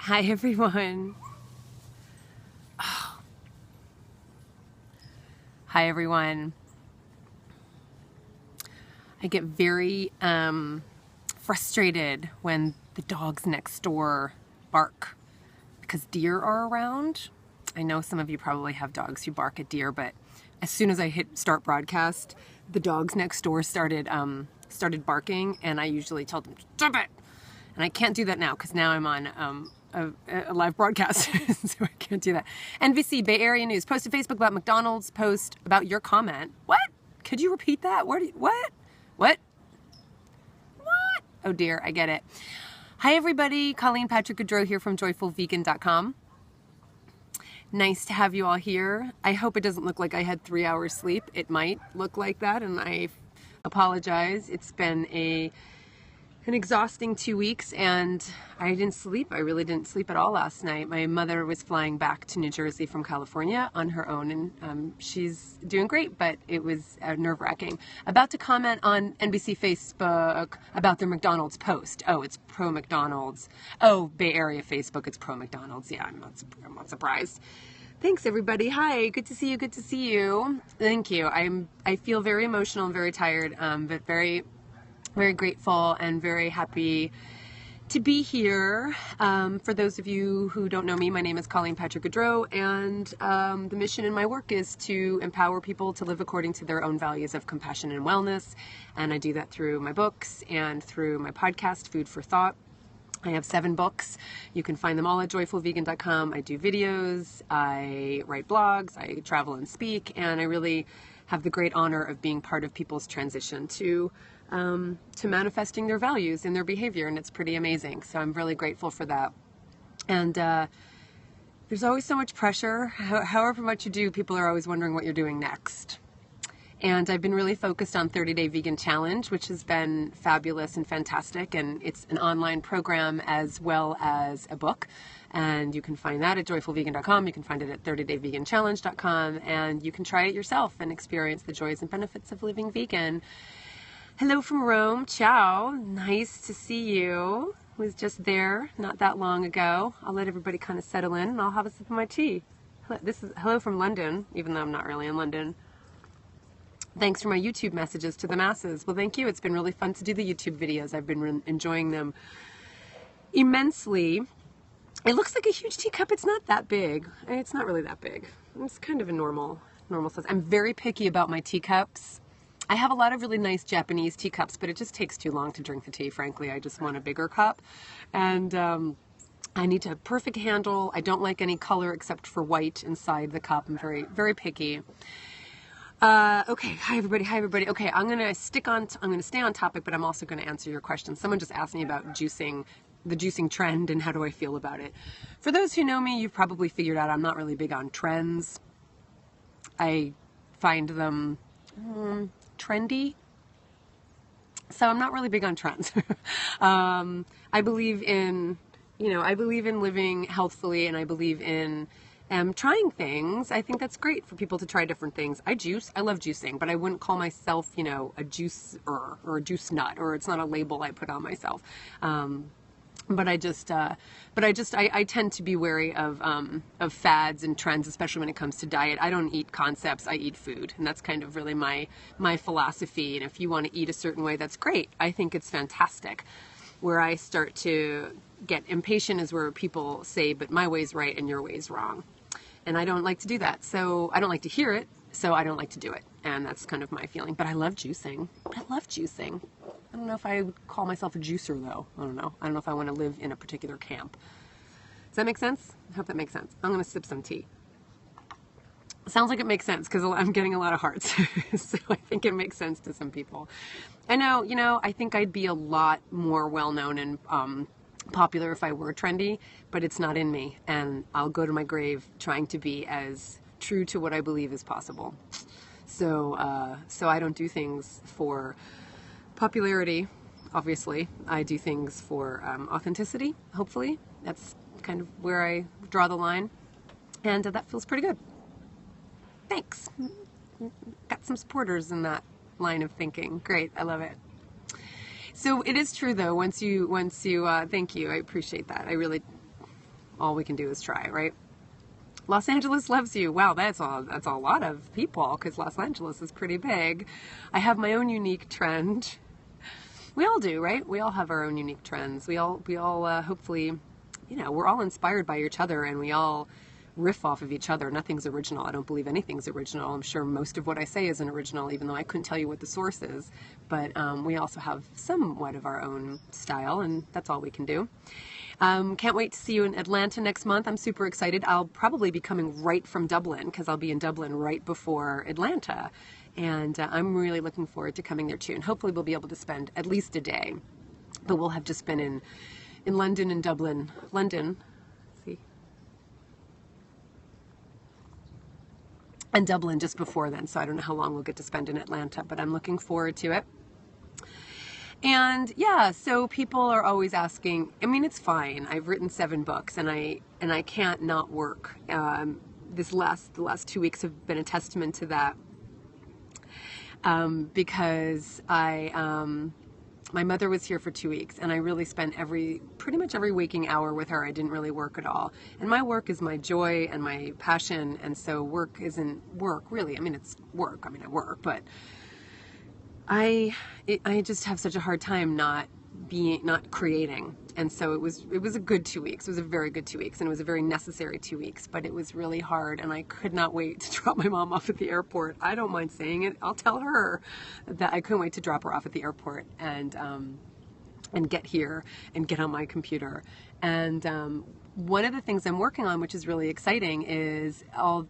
Hi, everyone. Hi, everyone. I get very frustrated when the dogs next door bark because deer are around. I know some of you probably have dogs who bark at deer, but as soon as I hit start broadcast, the dogs next door started barking, and I usually tell them, stop it! And I can't do that now because now I'm on a live broadcast, so I can't do that. NBC, Bay Area News, post to Facebook about McDonald's, post about your comment. What? Could you repeat that? What? What? Oh dear, I get it. Hi everybody, Colleen Patrick-Goudreau here from joyfulvegan.com. Nice to have you all here. I hope it doesn't look like I had 3 hours sleep. It might look like that, and I apologize. It's been an exhausting 2 weeks, and I didn't sleep. I really didn't sleep at all last night. My mother was flying back to New Jersey from California on her own, and she's doing great, but it was nerve-wracking. About to comment on NBC Facebook about their McDonald's post. Oh, it's pro-McDonald's. Oh, Bay Area Facebook, it's pro-McDonald's. Yeah, I'm not surprised. Thanks, everybody. Hi, good to see you. Good to see you. Thank you. I feel very emotional and very tired, but very grateful and very happy to be here. For those of you who don't know me, my name is Colleen Patrick-Goudreau, and the mission in my work is to empower people to live according to their own values of compassion and wellness. And I do that through my books and through my podcast, Food for Thought. I have 7 books. You can find them all at joyfulvegan.com. I do videos, I write blogs, I travel and speak, and I really have the great honor of being part of people's transition to manifesting their values in their behavior, and it's pretty amazing. So I'm really grateful for that. And there's always so much pressure. However much you do, people are always wondering what you're doing next. And I've been really focused on 30-Day Vegan Challenge, which has been fabulous and fantastic. And it's an online program as well as a book. And you can find that at joyfulvegan.com. You can find it at 30dayveganchallenge.com. And you can try it yourself and experience the joys and benefits of living vegan. Hello from Rome. Ciao. Nice to see you. Was just there not that long ago. I'll let everybody kind of settle in, and I'll have a sip of my tea. This is hello from London, even though I'm not really in London. Thanks for my YouTube messages to the masses. Well, thank you. It's been really fun to do the YouTube videos. I've been enjoying them immensely. It looks like a huge teacup. It's not that big. It's not really that big. It's kind of a normal size. I'm very picky about my teacups. I have a lot of really nice Japanese teacups, but it just takes too long to drink the tea, frankly. I just want a bigger cup. And I need to have perfect handle. I don't like any color except for white inside the cup. I'm very, very picky. Okay. Hi, everybody. Okay, I'm going to stay on topic, but I'm also going to answer your questions. Someone just asked me about juicing, the juicing trend, and how do I feel about it. For those who know me, you've probably figured out I'm not really big on trends. I find them trendy. So I'm not really big on trends. I believe in living healthfully, and I believe in trying things. I think that's great for people to try different things. I love juicing, but I wouldn't call myself, a juicer or a juice nut, or it's not a label I put on myself. But I tend to be wary of fads and trends, especially when it comes to diet. I don't eat concepts, I eat food. And that's kind of really my philosophy. And if you want to eat a certain way, that's great. I think it's fantastic. Where I start to get impatient is where people say, but my way's right and your way's wrong. And I don't like to do that. So I don't like to hear it. So I don't like to do it. And that's kind of my feeling. But I love juicing. I don't know if I would call myself a juicer, though. I don't know. I don't know if I want to live in a particular camp. Does that make sense? I hope that makes sense. I'm going to sip some tea. Sounds like it makes sense because I'm getting a lot of hearts. So I think it makes sense to some people. I know, I think I'd be a lot more well-known and popular if I were trendy, but it's not in me. And I'll go to my grave trying to be as true to what I believe is possible. So I don't do things for popularity, obviously. I do things for authenticity, hopefully. That's kind of where I draw the line. And that feels pretty good. Thanks. Got some supporters in that line of thinking. Great. I love it. So it is true, though, once you thank you. I appreciate that. I really all we can do is try, right? Los Angeles loves you. Wow, that's a lot of people, because Los Angeles is pretty big. I have my own unique trend. We all do, right? We all have our own unique trends. We all hopefully, we're all inspired by each other, and we all riff off of each other. Nothing's original. I don't believe anything's original. I'm sure most of what I say isn't original, even though I couldn't tell you what the source is. But we also have somewhat of our own style, and that's all we can do. Can't wait to see you in Atlanta next month. I'm super excited. I'll probably be coming right from Dublin, because I'll be in Dublin right before Atlanta. And I'm really looking forward to coming there too. And hopefully we'll be able to spend at least a day. But we'll have just been in London and Dublin. London, see? And Dublin just before then. So I don't know how long we'll get to spend in Atlanta, but I'm looking forward to it. And yeah, so people are always asking, I mean, it's fine. I've written 7 books, and I can't not work. The last 2 weeks have been a testament to that. Because my mother was here for 2 weeks, and I really spent pretty much every waking hour with her. I didn't really work at all. And my work is my joy and my passion, and so work isn't work, really. I mean, it's work. I mean, I work, but I just have such a hard time not creating. And so it was a good 2 weeks. It was a very good 2 weeks, and it was a very necessary 2 weeks, but it was really hard, and I could not wait to drop my mom off at the airport. I don't mind saying it. I'll tell her that I couldn't wait to drop her off at the airport and get here and get on my computer. And one of the things I'm working on, which is really exciting, is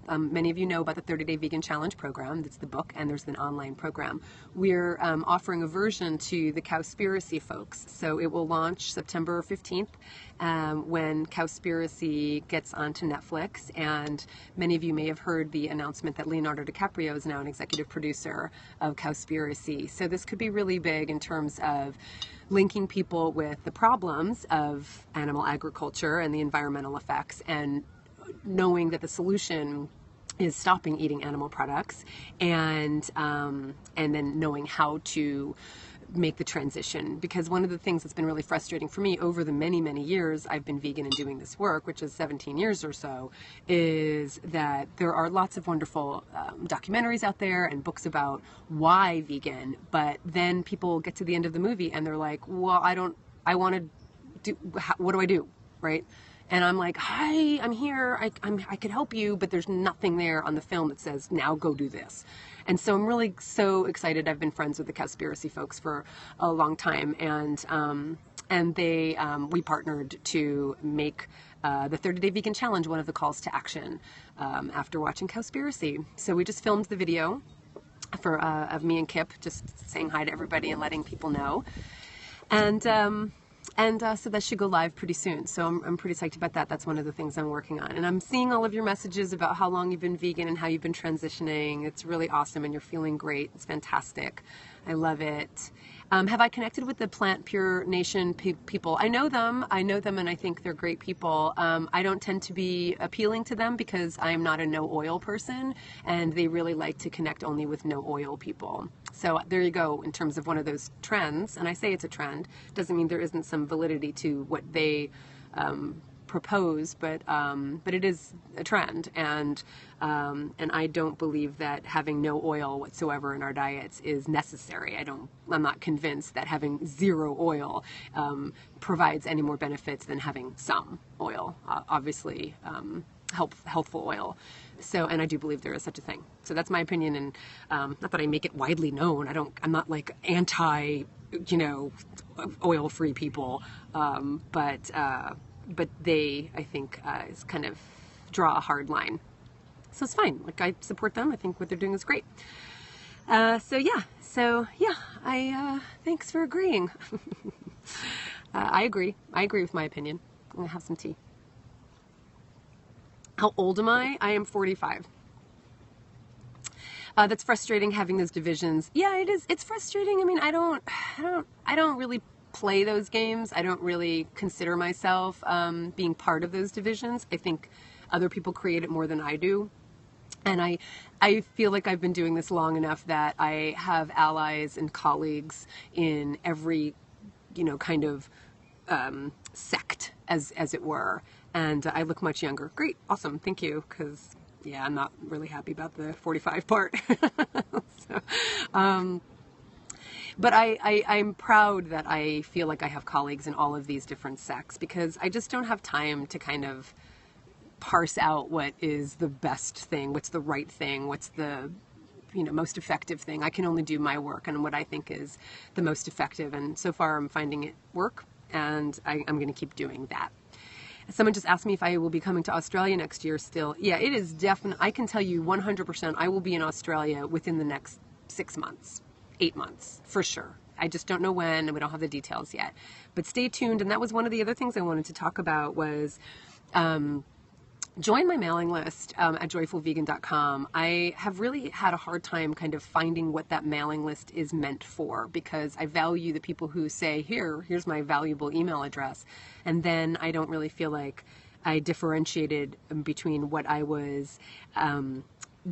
many of you know about the 30-Day Vegan Challenge program. That's the book, and there's an online program. We're offering a version to the Cowspiracy folks. So it will launch September 15th when Cowspiracy gets onto Netflix. And many of you may have heard the announcement that Leonardo DiCaprio is now an executive producer of Cowspiracy. So this could be really big in terms of linking people with the problems of animal agriculture and the environmental effects, and knowing that the solution is stopping eating animal products, and then knowing how to make the transition. Because one of the things that's been really frustrating for me over the many, many years I've been vegan and doing this work, which is 17 years or so, is that there are lots of wonderful documentaries out there and books about why vegan, but then people get to the end of the movie and they're like, well, I want to do, what do I do, right? And I'm like, hi, I'm here, I could help you, but there's nothing there on the film that says, now go do this. And so I'm really so excited. I've been friends with the Cowspiracy folks for a long time, and we partnered to make the 30-Day Vegan Challenge one of the calls to action after watching Cowspiracy. So we just filmed the video of me and Kip just saying hi to everybody and letting people know. And so that should go live pretty soon. So I'm pretty psyched about that. That's one of the things I'm working on. And I'm seeing all of your messages about how long you've been vegan and how you've been transitioning. It's really awesome, and you're feeling great. It's fantastic. I love it. Have I connected with the Plant Pure Nation people? I know them, and I think they're great people. I don't tend to be appealing to them because I'm not a no oil person, and they really like to connect only with no oil people. So there you go, in terms of one of those trends. And I say it's a trend, doesn't mean there isn't some validity to what they propose, but it is a trend, and I don't believe that having no oil whatsoever in our diets is necessary. I'm not convinced that having zero oil provides any more benefits than having some oil, obviously healthful oil. So, and I do believe there is such a thing. So that's my opinion, and not that I make it widely known. I'm not like anti, oil-free people, but they, I think, is kind of draw a hard line. So it's fine. Like, I support them. I think what they're doing is great. So yeah, thanks for agreeing. I agree with my opinion. I'm gonna have some tea. How old am I? I am 45. That's frustrating, having those divisions. Yeah, it is. It's frustrating. I mean, I don't really play those games. I don't really consider myself being part of those divisions. I think other people create it more than I do. And I feel like I've been doing this long enough that I have allies and colleagues in every, kind of sect, as it were. and I look much younger. Great, awesome, thank you, because yeah, I'm not really happy about the 45 part. So, but I'm proud that I feel like I have colleagues in all of these different sects, because I just don't have time to kind of parse out what is the best thing, what's the right thing, what's the most effective thing. I can only do my work and what I think is the most effective. And so far I'm finding it work, and I'm going to keep doing that. Someone just asked me if I will be coming to Australia next year still. Yeah, it is definite. I can tell you 100% I will be in Australia within the next 6 months, 8 months, for sure. I just don't know when, and we don't have the details yet. But stay tuned. And that was one of the other things I wanted to talk about was join my mailing list at joyfulvegan.com. I have really had a hard time kind of finding what that mailing list is meant for, because I value the people who say, here's my valuable email address. And then I don't really feel like I differentiated between what I was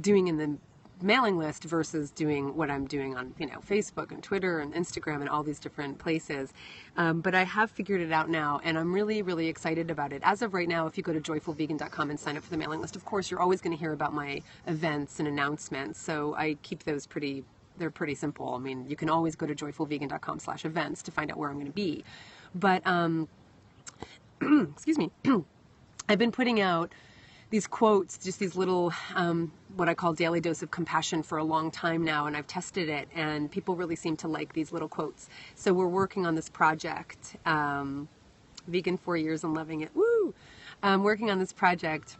doing in the mailing list versus doing what I'm doing on, Facebook and Twitter and Instagram and all these different places. But I have figured it out now, and I'm really, really excited about it. As of right now, if you go to joyfulvegan.com and sign up for the mailing list, of course, you're always going to hear about my events and announcements. So I keep those they're pretty simple. I mean, you can always go to joyfulvegan.com/events to find out where I'm going to be. But, excuse me, I've been putting out these quotes, just these little, what I call daily dose of compassion for a long time now, and I've tested it, and people really seem to like these little quotes. So we're working on this project, vegan 4 years and loving it, woo! Working on this project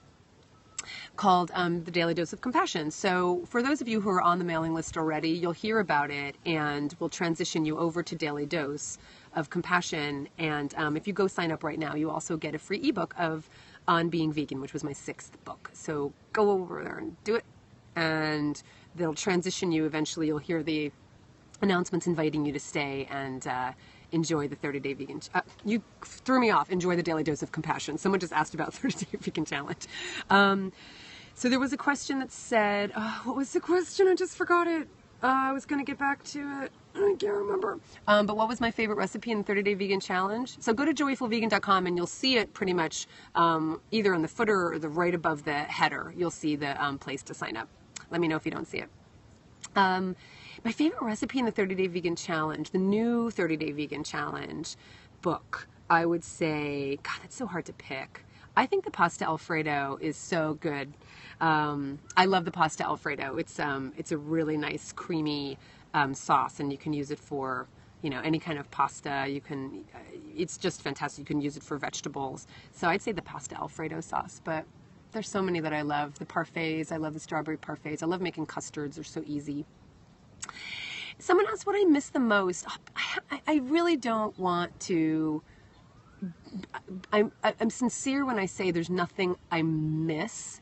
called the Daily Dose of Compassion. So for those of you who are on the mailing list already, you'll hear about it, and we'll transition you over to Daily Dose of Compassion. And if you go sign up right now, you also get a free ebook on being vegan, which was my 6th book. So go over there and do it, and they'll transition you. Eventually you'll hear the announcements inviting you to stay and enjoy the 30-day vegan. You threw me off. Enjoy the Daily Dose of Compassion. Someone just asked about 30-day vegan challenge. So there was a question that said, what was the question? I just forgot it. I was going to get back to it. I can't remember. But what was my favorite recipe in the 30-day vegan challenge? So go to joyfulvegan.com and you'll see it pretty much either in the footer or right above the header. You'll see the place to sign up. Let me know if you don't see it. My favorite recipe in the 30-day vegan challenge, the new 30-day vegan challenge book, I would say, God, it's so hard to pick. I think the pasta Alfredo is so good. I love the pasta Alfredo. It's a really nice creamy sauce, and you can use it for any kind of pasta. It's just fantastic. You can use it for vegetables. So I'd say the pasta Alfredo sauce, but there's so many that I love. The parfaits, I love the strawberry parfaits. I love making custards. They're so easy. Someone asked what I miss the most. I really don't want to. I'm sincere when I say there's nothing I miss,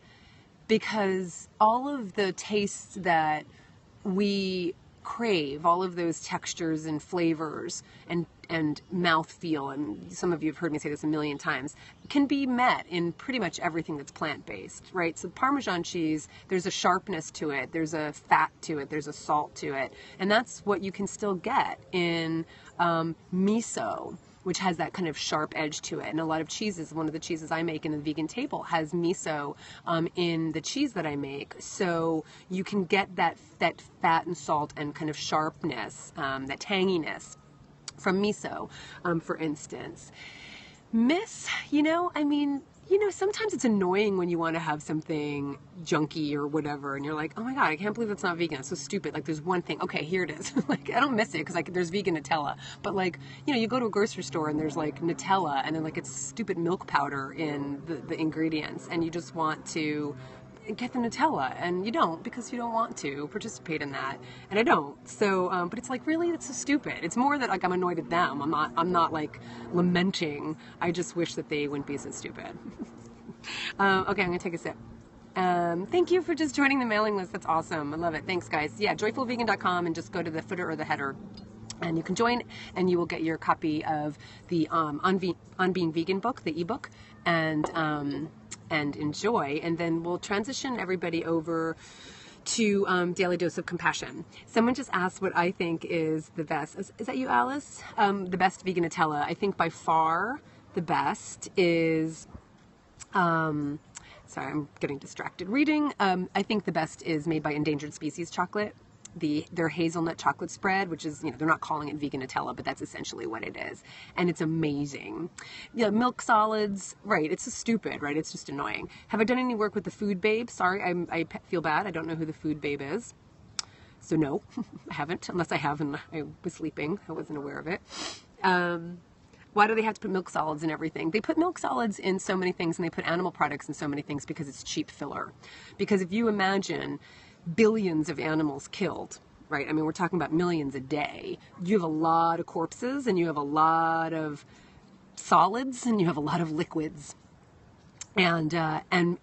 because all of the tastes that we crave, all of those textures and flavors and mouthfeel, and some of you have heard me say this a million times, can be met in pretty much everything that's plant-based, right? So Parmesan cheese, there's a sharpness to it, there's a fat to it, there's a salt to it, and that's what you can still get in miso, which has that kind of sharp edge to it. And a lot of cheeses, one of the cheeses I make in the vegan table has miso in the cheese that I make. So you can get that fat and salt and kind of sharpness, that tanginess from miso, for instance. Sometimes it's annoying when you want to have something junky or whatever, and you're like, oh my God, I can't believe that's not vegan. It's so stupid. Like, there's one thing. Okay, here it is. Like, I don't miss it because there's vegan Nutella. But you go to a grocery store and there's Nutella, and then it's stupid milk powder in the ingredients, and you just want to get the Nutella, and you don't, because you don't want to participate in that, and I don't. So, but it's really, that's so stupid. It's more that I'm annoyed at them. I'm not lamenting. I just wish that they wouldn't be so stupid. Okay, I'm gonna take a sip. Thank you for just joining the mailing list. That's awesome. I love it. Thanks, guys. Yeah, joyfulvegan.com, and just go to the footer or the header, and you can join, and you will get your copy of the On Being Vegan book, the ebook, and enjoy. And then we'll transition everybody over to Daily Dose of Compassion. Someone just asked what I think is the best. Is that you, Alice? The best vegan Nutella. I think by far the best is Sorry, I'm getting distracted reading. I think the best is made by Endangered Species Chocolate. Their hazelnut chocolate spread, which is, they're not calling it vegan Nutella, but that's essentially what it is. And it's amazing. Yeah, milk solids, right, it's just stupid, right? It's just annoying. Have I done any work with the Food Babe? Sorry, I feel bad. I don't know who the Food Babe is. So no, I haven't, unless I have and I was sleeping. I wasn't aware of it. Why do they have to put milk solids in everything? They put milk solids in so many things, and they put animal products in so many things because it's cheap filler. Because if you imagine billions of animals killed, right? I mean, we're talking about millions a day. You have a lot of corpses, and you have a lot of solids, and you have a lot of liquids, and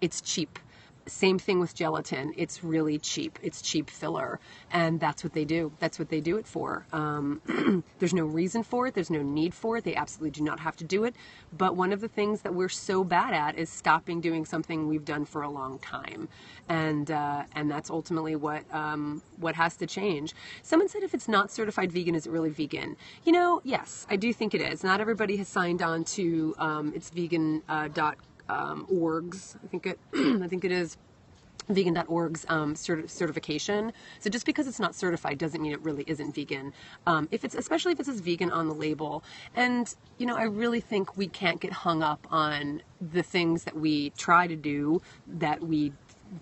it's cheap. Same thing with gelatin. It's really cheap. It's cheap filler. And that's what they do. That's what they do it for. There's no reason for it. There's no need for it. They absolutely do not have to do it. But one of the things that we're so bad at is stopping doing something we've done for a long time. And that's ultimately what has to change. Someone said if it's not certified vegan, is it really vegan? Yes, I do think it is. Not everybody has signed on to it's vegan.org's. I think it is vegan.org's certification. So just because it's not certified doesn't mean it really isn't vegan. Especially if it says vegan on the label. And I really think we can't get hung up on the things that we try to do that we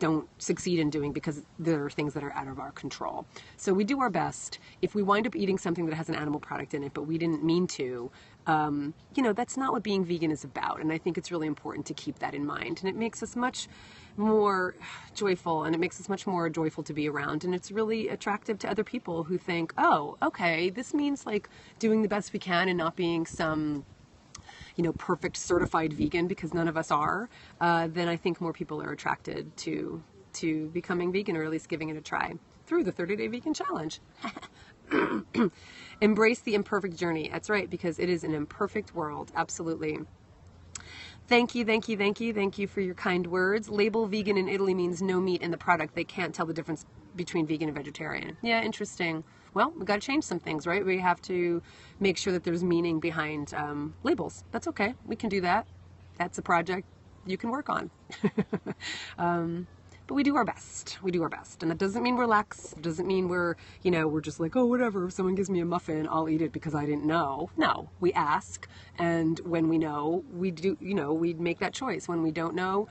don't succeed in doing because there are things that are out of our control. So we do our best. If we wind up eating something that has an animal product in it, but we didn't mean to, that's not what being vegan is about. And I think it's really important to keep that in mind. And it makes us much more joyful, and it makes us much more joyful to be around. And it's really attractive to other people who think, oh, okay, this means like doing the best we can and not being some perfect certified vegan, because none of us are, then I think more people are attracted to becoming vegan, or at least giving it a try through the 30-day vegan challenge. Embrace the imperfect journey. That's right, because it is an imperfect world. Absolutely. Thank you for your kind words. Label vegan in Italy means no meat in the product. They can't tell the difference between vegan and vegetarian. Yeah, interesting. Well, we got to change some things, right? We have to make sure that there's meaning behind labels. That's okay. We can do that. That's a project you can work on. But we do our best. We do our best. And that doesn't mean we're lax. It doesn't mean we're just like, oh, whatever. If someone gives me a muffin, I'll eat it because I didn't know. No, we ask. And when we know, we do, we make that choice. When we don't know,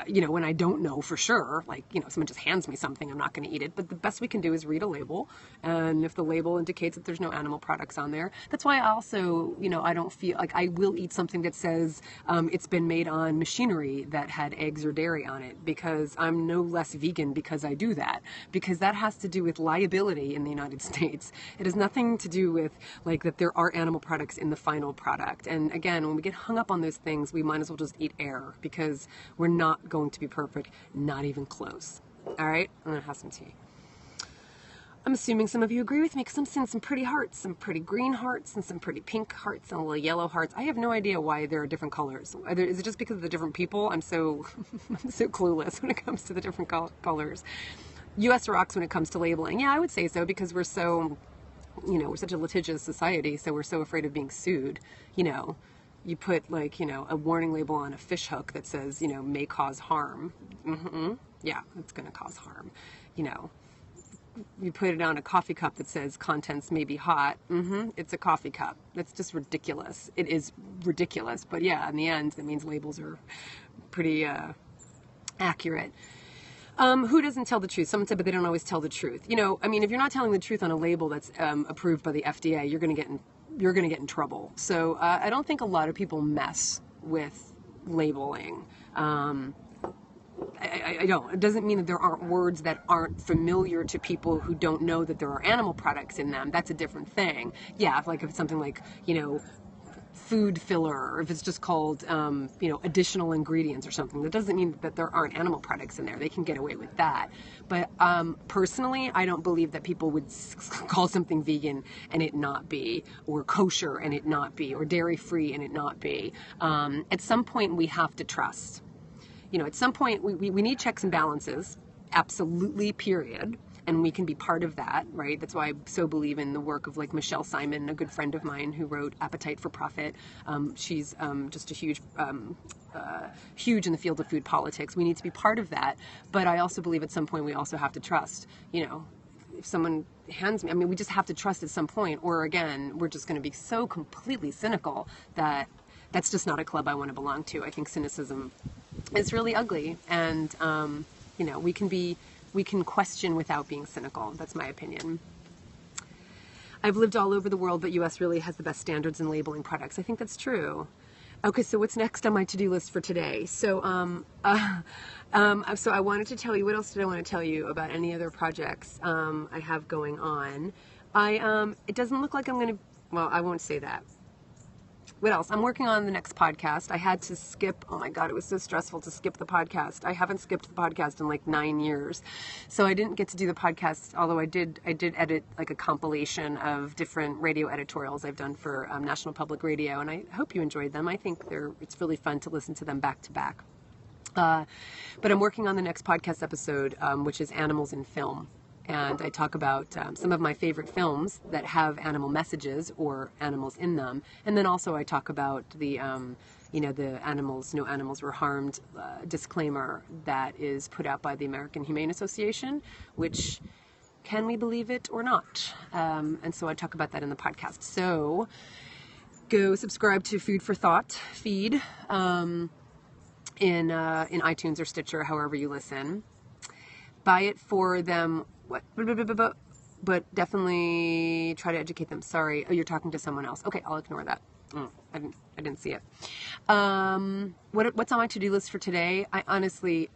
when I don't know for sure, like, someone just hands me something, I'm not going to eat it. But the best we can do is read a label. And if the label indicates that there's no animal products on there, that's why I also, I don't feel like I will eat something that says it's been made on machinery that had eggs or dairy on it, because I'm no less vegan because I do that. Because that has to do with liability in the United States. It has nothing to do with like that there are animal products in the final product. And again, when we get hung up on those things, we might as well just eat air, because we're not going to be perfect, not even close. All right, I'm gonna have some tea. I'm assuming some of you agree with me, because I'm seeing some pretty hearts, some pretty green hearts, and some pretty pink hearts, and little yellow hearts. I have no idea why there are different colors. Is it just because of the different people? I'm so clueless when it comes to the different colors. U.S. rocks when it comes to labeling. Yeah, I would say so, because we're so, we're such a litigious society, so we're so afraid of being sued. You put like, a warning label on a fish hook that says, may cause harm. Yeah, it's going to cause harm. You put it on a coffee cup that says contents may be hot. It's a coffee cup. That's just ridiculous. It is ridiculous. But yeah, in the end, that means labels are pretty accurate. Who doesn't tell the truth? Someone said, but they don't always tell the truth. If you're not telling the truth on a label that's approved by the FDA, you're going to get in trouble. So I don't think a lot of people mess with labeling. I don't. It doesn't mean that there aren't words that aren't familiar to people who don't know that there are animal products in them. That's a different thing. Yeah, if it's something like, food filler, or if it's just called, additional ingredients or something, that doesn't mean that there aren't animal products in there. They can get away with that. But personally, I don't believe that people would call something vegan and it not be, or kosher and it not be, or dairy-free and it not be. At some point, we have to trust. At some point, we need checks and balances, absolutely, period. and we can be part of that, right? That's why I so believe in the work of like Michelle Simon, a good friend of mine who wrote Appetite for Profit. She's just a huge in the field of food politics. We need to be part of that, but I also believe at some point we also have to trust, if someone hands me, we just have to trust at some point, or again, we're just going to be so completely cynical that that's just not a club I want to belong to. I think cynicism is really ugly, and we can question without being cynical. That's my opinion. I've lived all over the world, but US really has the best standards in labeling products. I think that's true. Okay, so what's next on my to-do list for today? So, so I wanted to tell you, what else did I want to tell you about any other projects I have going on? It doesn't look like I'm going to, well, I won't say that. What else? I'm working on the next podcast. I had to skip, oh my God, it was so stressful to skip the podcast. I haven't skipped the podcast in like 9 years. So I didn't get to do the podcast, although I did edit like a compilation of different radio editorials I've done for National Public Radio, and I hope you enjoyed them. I think it's really fun to listen to them back to back. But I'm working on the next podcast episode, which is Animals in Film. And I talk about some of my favorite films that have animal messages or animals in them. And then also I talk about the, the no animals were harmed disclaimer that is put out by the American Humane Association, which, can we believe it or not? And so I talk about that in the podcast. So go subscribe to Food for Thought feed in iTunes or Stitcher, however you listen. Buy it for them. But definitely try to educate them. Sorry. Oh, you're talking to someone else. Okay, I'll ignore that. I didn't see it. What's on my to-do list for today? I honestly,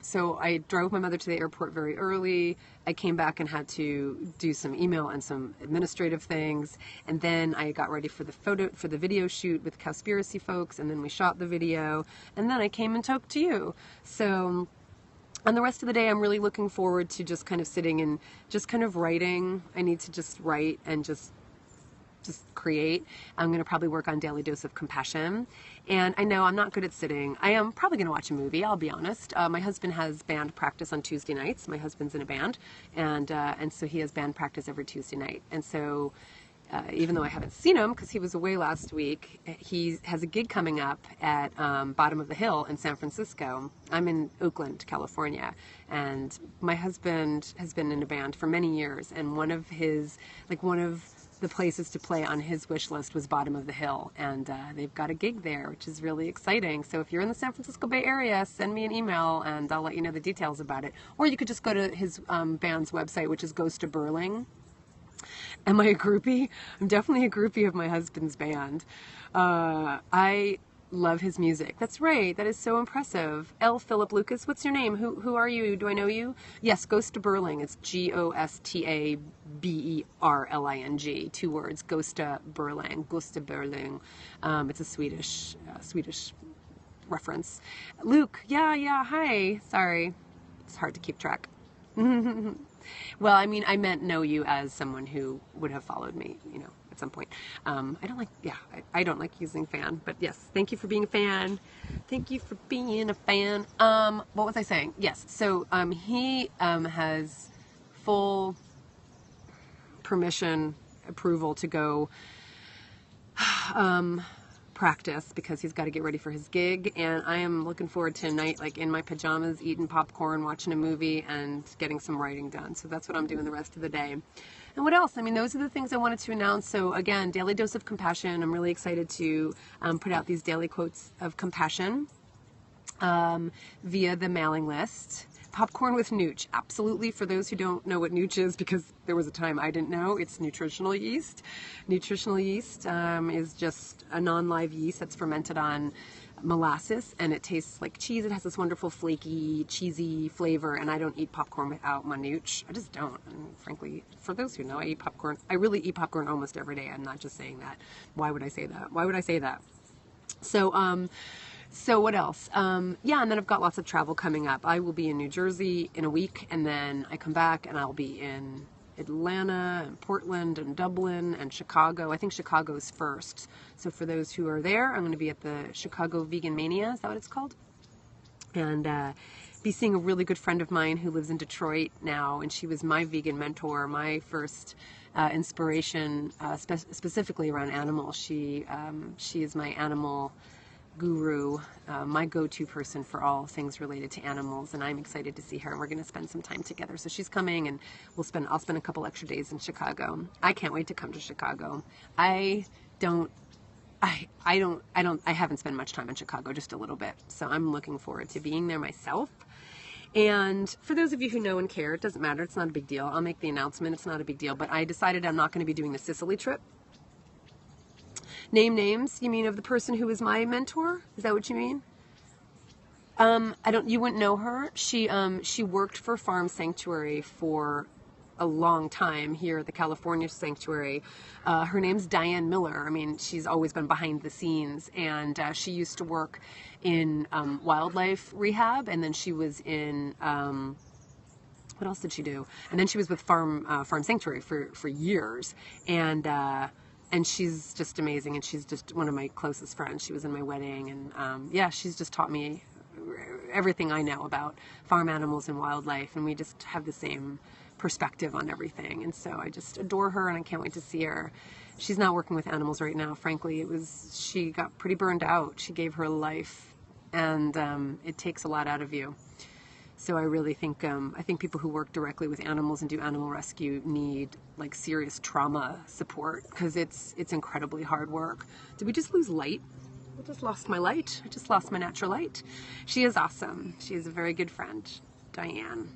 so I drove my mother to the airport very early. I came back and had to do some email and some administrative things. And then I got ready for the video shoot with Cowspiracy folks. And then we shot the video. And then I came and talked to you. So, and the rest of the day, I'm really looking forward to just kind of sitting and just kind of writing. I need to just write and just create. I'm going to probably work on Daily Dose of Compassion. And I know I'm not good at sitting. I am probably going to watch a movie, I'll be honest. My husband has band practice on Tuesday nights. My husband's in a band. And so he has band practice every Tuesday night. And so even though I haven't seen him because he was away last week, he has a gig coming up at Bottom of the Hill in San Francisco. I'm in Oakland, California, and my husband has been in a band for many years, and one of the places to play on his wish list was Bottom of the Hill, and they've got a gig there, which is really exciting. So if you're in the San Francisco Bay Area, send me an email and I'll let you know the details about it. Or you could just go to his band's website, which is Ghost of Burling. Am I a groupie? I'm definitely a groupie of my husband's band. I love his music. That's right. That is so impressive. L. Philip Lucas, what's your name? Who are you? Do I know you? Yes, Ghost of Burling. It's Gostaberling. 2 words. Ghosta Burling. Ghosta Burling. It's a Swedish reference. Luke. Yeah. Hi. Sorry. It's hard to keep track. Well, I mean, I meant know you as someone who would have followed me, at some point. I don't like using fan, but yes, thank you for being a fan. Thank you for being a fan. What was I saying? Yes. So, he, has full approval to go, practice because he's got to get ready for his gig, and I am looking forward to a night like in my pajamas, eating popcorn, watching a movie, and getting some writing done. So that's what I'm doing the rest of the day. And what else? I mean, those are the things I wanted to announce. So again, Daily Dose of Compassion. I'm really excited to put out these daily quotes of compassion via the mailing list. Popcorn with Nooch. Absolutely. For those who don't know what Nooch is, because there was a time I didn't know, it's nutritional yeast. Nutritional yeast is just a non-live yeast that's fermented on molasses, and it tastes like cheese. It has this wonderful flaky, cheesy flavor, and I don't eat popcorn without my Nooch. I just don't. And frankly, for those who know, I eat popcorn. I really eat popcorn almost every day. I'm not just saying that. Why would I say that? So what else? And then I've got lots of travel coming up. I will be in New Jersey in a week, and then I come back and I'll be in Atlanta and Portland and Dublin and Chicago. I think Chicago's first. So for those who are there, I'm going to be at the Chicago Vegan Mania. Is that what it's called? And be seeing a really good friend of mine who lives in Detroit now, and she was my vegan mentor, my first inspiration, specifically around animals. She is my animal guru, my go-to person for all things related to animals, and I'm excited to see her. We're going to spend some time together. So she's coming, and I'll spend a couple extra days in Chicago. I can't wait to come to Chicago. I haven't spent much time in Chicago, just a little bit. So I'm looking forward to being there myself. And for those of you who know and care, it doesn't matter. It's not a big deal. I'll make the announcement. It's not a big deal. But I decided I'm not going to be doing the Sicily trip. Name names? You mean of the person who was my mentor? Is that what you mean? You wouldn't know her. She worked for Farm Sanctuary for a long time here at the California Sanctuary. Her name's Diane Miller. I mean, she's always been behind the scenes, and she used to work in wildlife rehab, and then she was in what else did she do? And then she was with Farm Sanctuary for years, and she's just amazing, and she's just one of my closest friends. She was in my wedding, and yeah, she's just taught me everything I know about farm animals and wildlife, and we just have the same perspective on everything. And so I just adore her, and I can't wait to see her. She's not working with animals right now, frankly. She got pretty burned out. She gave her life, and it takes a lot out of you. So I really think I think people who work directly with animals and do animal rescue need like serious trauma support, because it's incredibly hard work. Did we just lose light? I just lost my light. I just lost my natural light. She is awesome. She is a very good friend, Diane.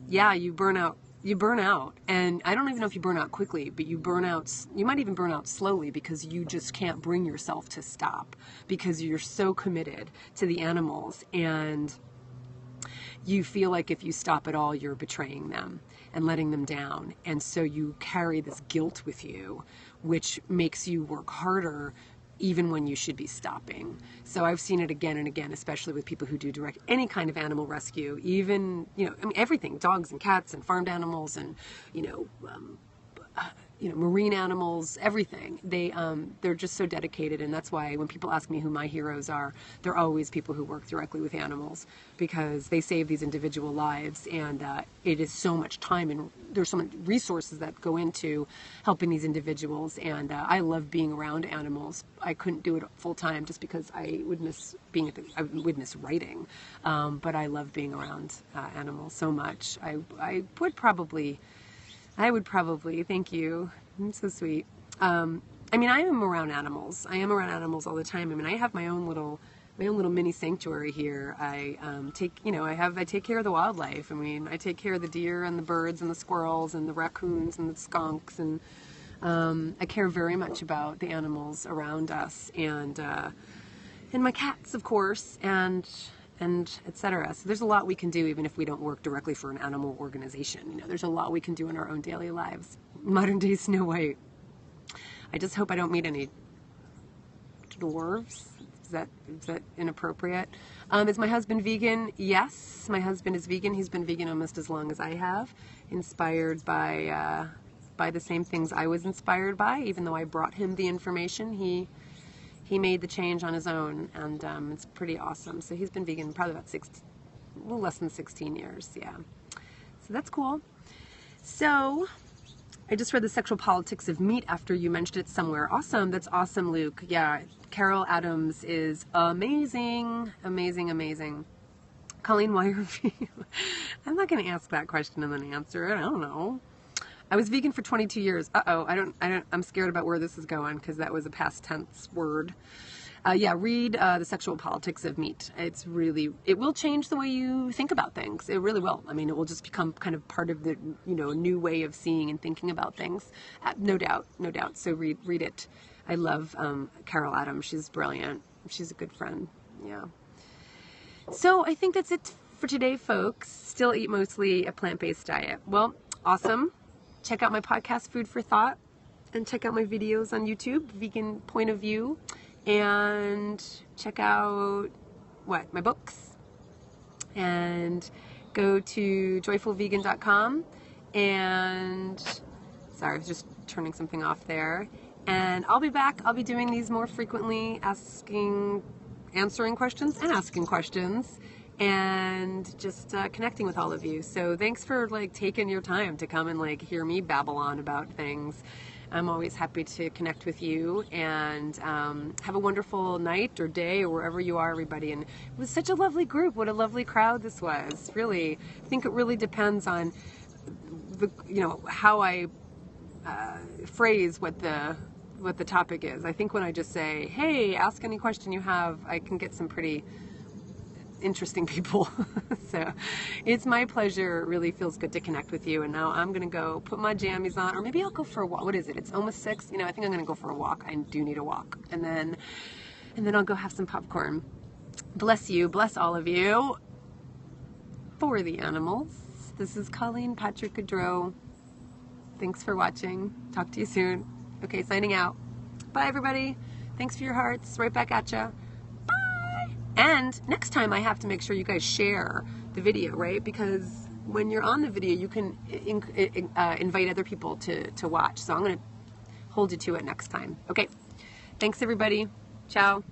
Yeah, you burn out. You burn out, and I don't even know if you burn out quickly, but you burn out. You might even burn out slowly, because you just can't bring yourself to stop, because you're so committed to the animals, and you feel like if you stop at all, you're betraying them and letting them down. And so you carry this guilt with you, which makes you work harder even when you should be stopping. So I've seen it again and again, especially with people who do direct any kind of animal rescue, even, everything, dogs and cats and farmed animals and, marine animals, everything. They're just so dedicated, and that's why when people ask me who my heroes are, they're always people who work directly with animals, because they save these individual lives, and it is so much time, and there's so many resources that go into helping these individuals, and I love being around animals. I couldn't do it full time just because I would miss writing, but I love being around animals so much. I would probably, thank you. I'm so sweet. I am around animals. I am around animals all the time. I mean, I have my own little mini sanctuary here. I take care of the wildlife. I mean, I take care of the deer and the birds and the squirrels and the raccoons and the skunks, and I care very much about the animals around us, and my cats, of course, and etc. So there's a lot we can do even if we don't work directly for an animal organization. There's a lot we can do in our own daily lives. Modern day Snow White. I just hope I don't meet any dwarves. Is that inappropriate? Is my husband vegan? Yes, my husband is vegan. He's been vegan almost as long as I have. Inspired by the same things I was inspired by, even though I brought him the information. He made the change on his own, and it's pretty awesome. So he's been vegan probably about a little less than 16 years, yeah. So that's cool. So I just read The Sexual Politics of Meat after you mentioned it somewhere. Awesome. That's awesome, Luke. Yeah, Carol Adams is amazing, amazing, amazing. Colleen, why are you? I'm not going to ask that question and then answer it. I don't know. I was vegan for 22 years. I'm scared about where this is going, because that was a past tense word. Read The Sexual Politics of Meat. It will change the way you think about things. It really will. I mean, it will just become kind of part of the, new way of seeing and thinking about things. No doubt. So read it. I love Carol Adams. She's brilliant. She's a good friend. Yeah. So I think that's it for today, folks. Still eat mostly a plant-based diet. Well, awesome. Check out my podcast, Food for Thought, and check out my videos on YouTube, Vegan Point of View, and check out, my books, and go to joyfulvegan.com, and, sorry, I was just turning something off there, and I'll be back. I'll be doing these more frequently, answering questions and asking questions, and just connecting with all of you. So thanks for like taking your time to come and like hear me babble on about things. I'm always happy to connect with you, and have a wonderful night or day or wherever you are, everybody. And it was such a lovely group. What a lovely crowd this was. Really, I think it really depends on the, you know, how I phrase what the topic is. I think when I just say, hey, ask any question you have, I can get some pretty interesting people. So it's my pleasure. It really feels good to connect with you. And now I'm going to go put my jammies on, or maybe I'll go for a walk. What is it? It's almost 6. You know, I think I'm going to go for a walk. I do need a walk. And then I'll go have some popcorn. Bless you. Bless all of you. For the animals. This is Colleen Patrick-Goudreau. Thanks for watching. Talk to you soon. Okay, signing out. Bye, everybody. Thanks for your hearts. Right back at ya. Bye. And next time I have to make sure you guys share the video, right? Because when you're on the video, you can invite other people to watch. So I'm going to hold you to it next time. Okay. Thanks, everybody. Ciao.